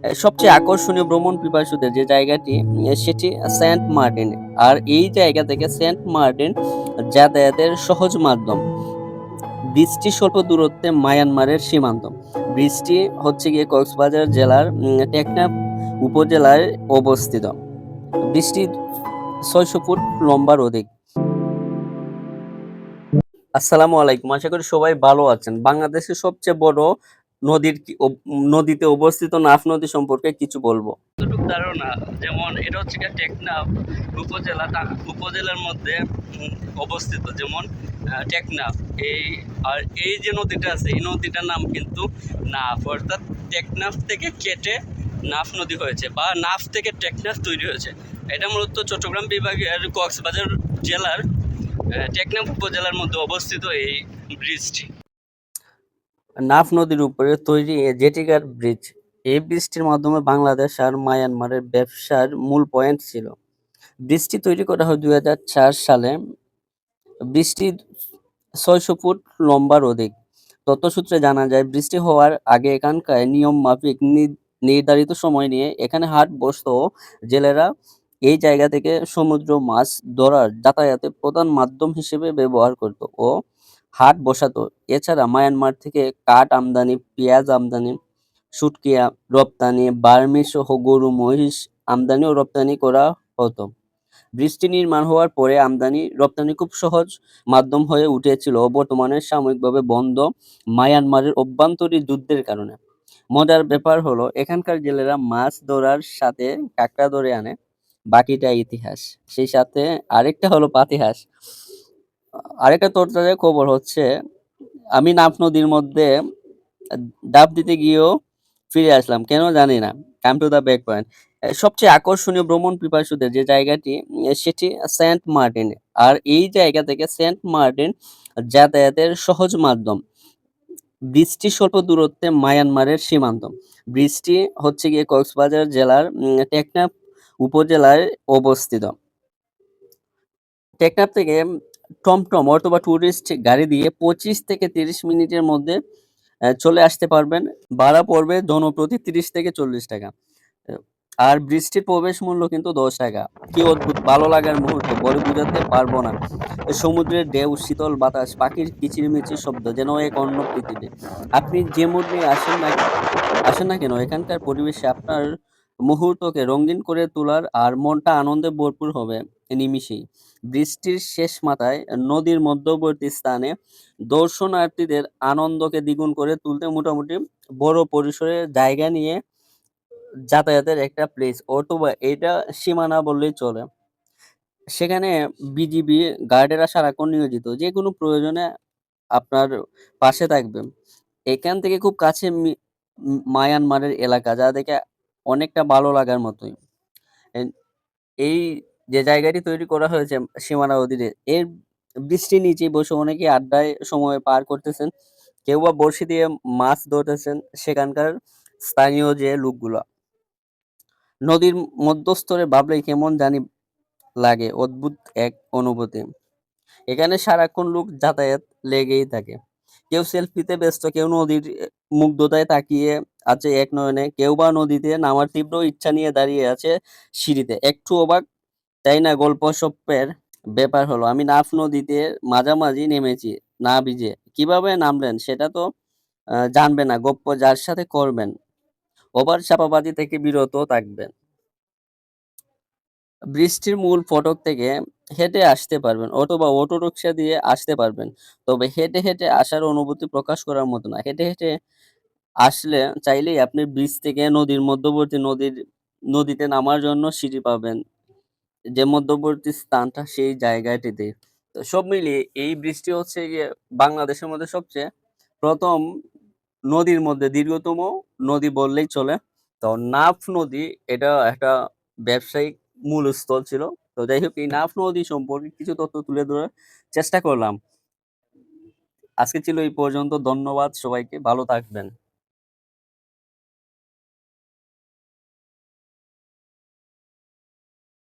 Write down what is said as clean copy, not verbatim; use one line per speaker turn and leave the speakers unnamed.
সবচেয়ে আকর্ষণীয় ভ্রমণ পিপাসুদের যে জায়গাটি সেটি সেন্ট মার্টিন। আর এই জায়গা থেকে সেন্ট মার্টিন যাতায়াতের সহজ মাধ্যম। ব্রিজটি স্বল্প দূরত্বে মায়ানমারের সীমান্ত। ব্রিজটি হচ্ছে গিয়ে কক্সবাজার জেলার টেকনাফ উপজেলায় অবস্থিত। ব্রিজটি ৬০০ ফুট লম্বার অধিক। আসসালামু আলাইকুম। আশা করি সবাই ভালো আছেন। বাংলাদেশের সবচেয়ে বড় নদীতে অবস্থিত নাফ নদী সম্পর্কে কিছু বলবো। যতটুকু ধারণা, যেমন এটা হচ্ছে গিয়ে টেকনাফ উপজেলার মধ্যে অবস্থিত। যেমন টেকনাফ এই যে নদীটা আছে, এই নদীটার নাম কিন্তু নাফ, অর্থাৎ টেকনাফ থেকে কেটে নাফ নদী হয়েছে বা নাফ থেকে টেকনাফ তৈরি হয়েছে। এটা মূলত চট্টগ্রাম বিভাগের কক্সবাজার জেলার টেকনাফ উপজেলার মধ্যে অবস্থিত এই ব্রিজটি। নাফ নদীর উপরে তৈরি জেটিঘাট ব্রিজ। এই ব্রিজটির মাধ্যমে বাংলাদেশ আর মায়ানমারের ব্যবসার মূল পয়েন্ট ছিল। ব্রিজটি তৈরি করা হয় ২০০৪ সালে। ব্রিজটি ৬০০ ফুট লম্বার অধিক। তথ্যসূত্রে জানা যায়, ব্রিজটি হওয়ার আগে এখানকার নিয়ম মাফিক নির্ধারিত সময় নিয়ে এখানে হাট বসত ও জেলেরা এই জায়গা থেকে সমুদ্র মাছ ধরার যাতায়াতের প্রধান মাধ্যম হিসেবে ব্যবহার করত ও হাট বসাতো। এছাড়া মায়ানমার থেকে কাঠ আমদানি, পেঁয়াজ আমদানি, শুটকি রপ্তানি, বার্মি সহ গরু মহিষ আমদানি ও রপ্তানি করা হতো। ব্রিজটি নির্মাণ হওয়ার পরে আমদানি রপ্তানি খুব সহজ মাধ্যম হয়ে উঠেছিল, বর্তমানে সাময়িকভাবে বন্ধ মায়ানমারের অভ্যন্তরীণ যুদ্ধের কারণে। মজার ব্যাপার হলো, এখানকার জেলেরা মাছ ধরার সাথে কাঁকড়া ধরে আনে। বাকিটা ইতিহাস। সেই সাথে আরেকটা হলো পাতিহাস। আরেকটা তরতাজা খবর হচ্ছে, আমি নাফ নদীর মধ্যে ডাব দিতে গিয়েও ফিরে আসলাম, কেন জানি না। Come to the back point. সবচেয়ে আকর্ষণীয় ভ্রমণ পিপাসুদের যে জায়গাটি সেটি সেন্ট মার্টিন। আর এই জায়গা থেকে সেন্ট মার্টিন যাতায়াতের সহজ মাধ্যম। ব্রিজটি স্বল্প দূরত্বে মায়ানমারের সীমান্ত। ব্রিজটি হচ্ছে গিয়ে কক্সবাজার জেলার টেকনাফ উপজেলায় অবস্থিত। টেকনাফ থেকে টমটম অথবা টুরিস্ট গাড়ি দিয়ে ২৫ থেকে ৩০ মিনিটের মধ্যে চলে আসতে পারবেন। ভাড়া পড়বে জনপ্রতি ৩০ থেকে ৪০ টাকা। আর ব্রিজটির প্রবেশ মূল্য কিন্তু ১০ টাকা। কি অদ্ভুত ভালো লাগার মুহূর্ত, বলে বোঝাতে পারবো না। সমুদ্রের ঢেউ, শীতল বাতাস, পাখির কিচিরমিচির শব্দ যেন এক অন্য পৃথিবী। আপনি যে মুড নিয়ে আসেন না কেন, এখানকার পরিবেশে আপনার মুহূর্তকে রঙিন করে তোলার আর মনটা আনন্দে ভরপুর হবে নিমিষেই। বৃষ্টির শেষ মাথায় নদীর মধ্যবর্তী স্থানে দর্শনার্থীদের আনন্দকে দ্বিগুণ করে তুলতে মোটামুটি বড় পরিসরে জায়গা নিয়ে যাতায়াতের একটা প্লেস, অথবা এটা সীমানা বললেই চলে। সেখানে বিজিবি গার্ডেরা সারাক্ষণ নিয়োজিত, যে কোনো প্রয়োজনে আপনার পাশে থাকবে। এখান থেকে খুব কাছে মায়ানমারের এলাকা, যা দেখে অনেকটা ভালো লাগার মতোই। এন- এই যে জায়গাটি তৈরি করা হয়েছে সীমানা অধীনে, এর বৃষ্টির নিচে বসে অনেকে আড্ডায় সময় পার করতেছেন, কেউ বা বড়শি দিয়ে মাছ ধরতেছেন। সেখানকার স্থানীয় যে লোকগুলা, নদীর মধ্যস্থলে ভাবলেই কেমন জানি লাগে, অদ্ভুত এক অনুভূতি। এখানে সারাক্ষণ লোক যাতায়াত লেগেই থাকে। কেউ সেলফিতে ব্যস্ত, কেউ নদীর মুগ্ধতায় তাকিয়ে আছে এক নয়নে, কেউ বা নদীতে নামার তীব্র ইচ্ছা নিয়ে দাঁড়িয়ে আছে সিঁড়িতে। একটু অবাক, তাই না? গল্প সপ্পের ব্যাপার হলো, আমি নাফ নদীতে মাঝামাঝি নেমেছি না ভিজে। কিভাবে নামলেন সেটা তো জানবে না। গপ্প যার সাথে করবেন, ওভার চাপাবাজি থেকে বিরত থাকবেন। বৃষ্টির মূল ফটক থেকে হেঁটে আসতে পারবেন, অথবা অটোরিকশা দিয়ে আসতে পারবেন। তবে হেঁটে হেঁটে আসার অনুভূতি প্রকাশ করার মতো না। হেঁটে হেঁটে আসলে চাইলেই আপনি ব্রিজ থেকে নদীর মধ্যবর্তী নদীতে নামার জন্য সিঁড়ি পাবেন, যে মধ্যবর্তী স্থানটা সেই জায়গাটিতে। তো সব মিলিয়ে এই ব্রিজটি হচ্ছে গিয়ে বাংলাদেশের মধ্যে সবচেয়ে প্রথম নদীর মধ্যে দীর্ঘতম নদী বললেই চলে। তো নাফ নদী এটা একটা ব্যবসায়িক মূল স্থল ছিল। তো যাই হোক, এই নাফ নদী সম্পর্কে কিছু তথ্য তুলে ধরার চেষ্টা করলাম। আজকে ছিল এই পর্যন্ত। ধন্যবাদ সবাইকে, ভালো থাকবেন।